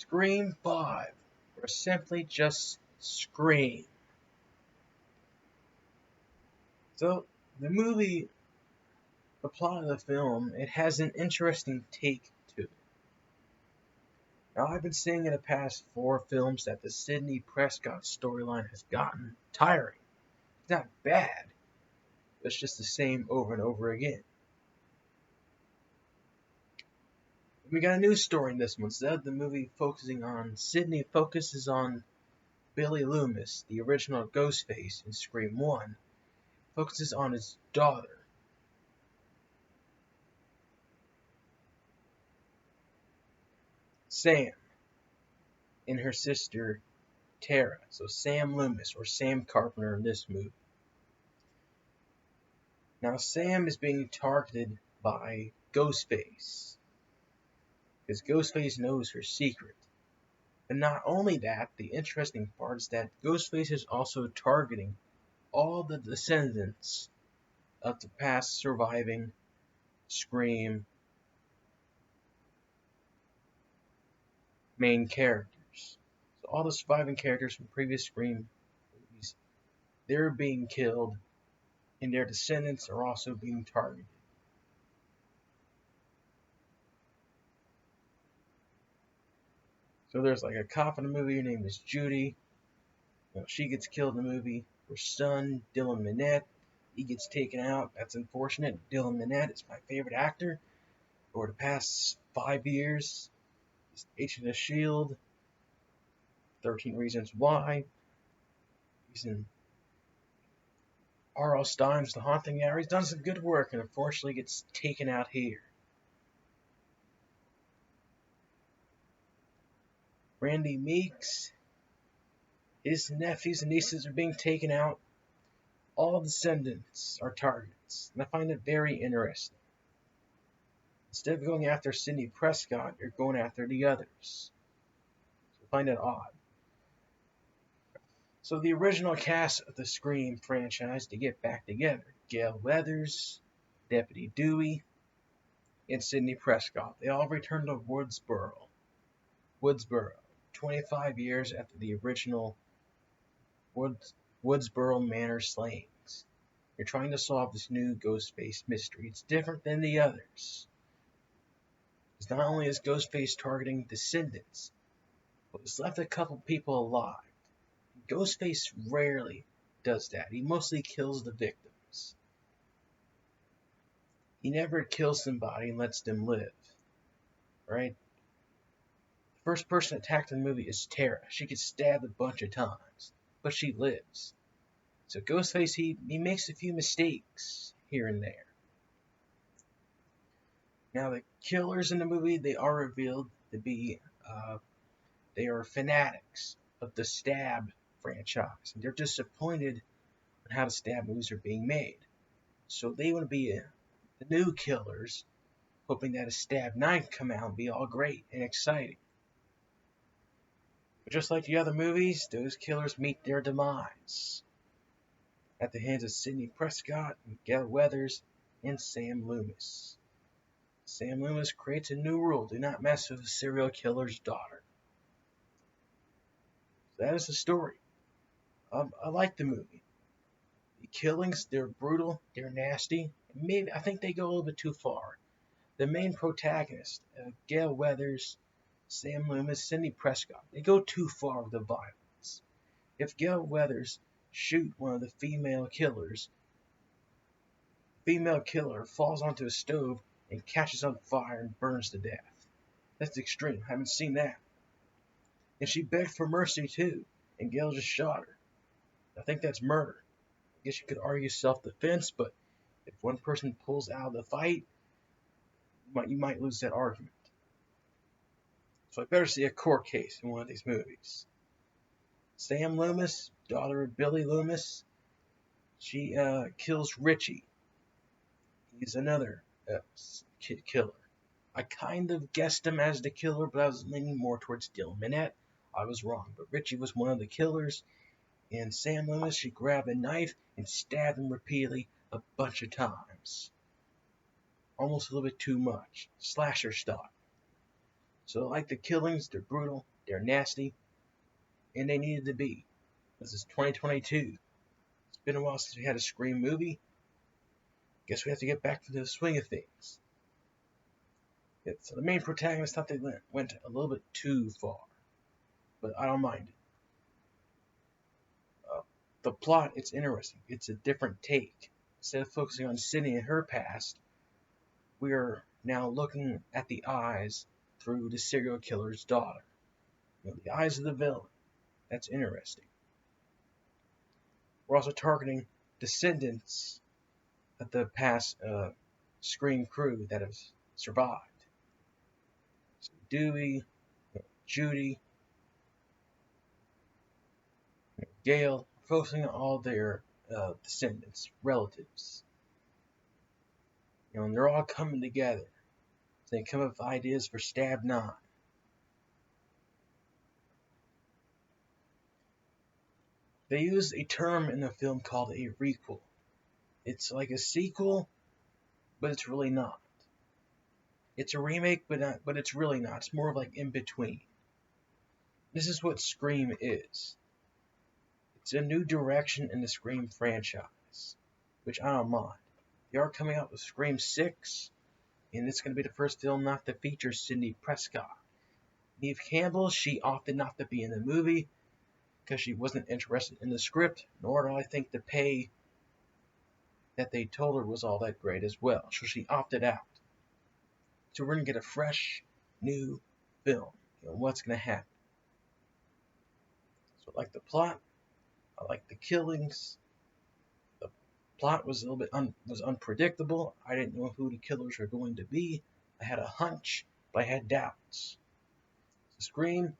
Scream 5, or simply just Scream. So, the movie, the plot of the film, it has an interesting take to it. Now, I've been saying in the past 4 films that the Sidney Prescott storyline has gotten tiring. It's not bad, it's just the same over and over again. We got a new story in this one. Instead of the movie focusing on Sidney, focuses on Billy Loomis, the original Ghostface in Scream 1, focuses on his daughter. Sam, and her sister Tara. So Sam Loomis, or Sam Carpenter in this movie. Now Sam is being targeted by Ghostface, because Ghostface knows her secret. And not only that, the interesting part is that Ghostface is also targeting all the descendants of the past surviving Scream main characters. So all the surviving characters from previous Scream movies, they're being killed, and their descendants are also being targeted. So there's like a cop in the movie, her name is Judy. She gets killed in the movie. Her son, Dylan Minnette, he gets taken out. That's unfortunate. Dylan Minnette is my favorite actor. Over the past 5 years, he's Agent of S.H.I.E.L.D., 13 Reasons Why. He's in R.L. Stine's The Haunting Hour. He's done some good work and unfortunately gets taken out here. Randy Meeks, his nephews and nieces are being taken out. All descendants are targets, and I find it very interesting. Instead of going after Sidney Prescott, you're going after the others. I find it odd. So the original cast of the Scream franchise, to get back together: Gale Weathers, Deputy Dewey, and Sidney Prescott. They all returned to Woodsboro, 25 years after the original Woodsboro Manor slayings. You're trying to solve this new Ghostface mystery. It's different than the others. Because not only is Ghostface targeting descendants, but he's left a couple people alive. Ghostface rarely does that. He mostly kills the victims. He never kills somebody and lets them live. Right? The first person attacked in the movie is Tara. She gets stabbed a bunch of times, but she lives. So Ghostface, he makes a few mistakes here and there. Now the killers in the movie, they are revealed to be, they are fanatics of the Stab franchise. And they're disappointed on how the Stab movies are being made. So they want to be the new killers, hoping that a Stab 9 can come out and be all great and exciting. But just like the other movies, those killers meet their demise at the hands of Sidney Prescott, Gale Weathers, and Sam Loomis. Sam Loomis creates a new rule: do not mess with a serial killer's daughter. That is the story. I like the movie. The killings, they're brutal, they're nasty. Maybe I think they go a little bit too far. The main protagonist, Gale Weathers, Sam Loomis, Sidney Prescott, they go too far with the violence. If Gale Weathers shoot one of the female killers, the female killer falls onto a stove and catches on fire and burns to death. That's extreme. I haven't seen that. And she begged for mercy too, and Gale just shot her. I think that's murder. I guess you could argue self-defense, but if one person pulls out of the fight, you might lose that argument. So I better see a court case in one of these movies. Sam Loomis, daughter of Billy Loomis, she kills Richie. He's another killer. I kind of guessed him as the killer, but I was leaning more towards Dylan Minnette. I was wrong, but Richie was one of the killers. And Sam Loomis, she grabbed a knife and stabbed him repeatedly a bunch of times. Almost a little bit too much. Slasher style. So I like the killings, they're brutal, they're nasty, and they needed to be. This is 2022. It's been a while since we had a Scream movie. Guess we have to get back to the swing of things. So the main protagonist thought they went a little bit too far, but I don't mind it. The plot, it's interesting. It's a different take. Instead of focusing on Sydney and her past, we are now looking at the eyes through the serial killer's daughter. The eyes of the villain. That's interesting. We're also targeting descendants of the past Scream crew that have survived. So Dewey, Judy, Gail, focusing on all their descendants, relatives. And they're all coming together. They come up with ideas for Stab 9. They use a term in the film called a requel. It's like a sequel, but it's really not. It's a remake, but it's really not. It's more of like in between. This is what Scream is. It's a new direction in the Scream franchise, which I don't mind. They are coming out with Scream 6, and it's going to be the first film not to feature Sidney Prescott. Neve Campbell, she opted not to be in the movie because she wasn't interested in the script, nor do I think the pay that they told her was all that great as well. So she opted out. So we're going to get a fresh, new film. What's going to happen? So I like the plot. I like the killings. The plot was a little bit was unpredictable. I didn't know who the killers were going to be. I had a hunch, but I had doubts. So Scream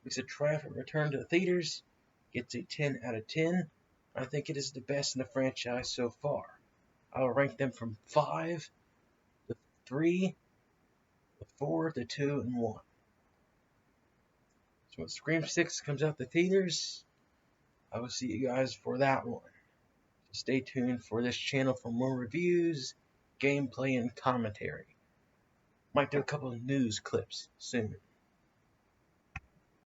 makes a triumphant return to the theaters. Gets a 10 out of 10. I think it is the best in the franchise so far. I will rank them from 5 to 3 to 4 to 2 and 1. So when Scream 6 comes out the theaters, I will see you guys for that one. So stay tuned for this channel for more reviews, gameplay, and commentary. Might do a couple of news clips soon.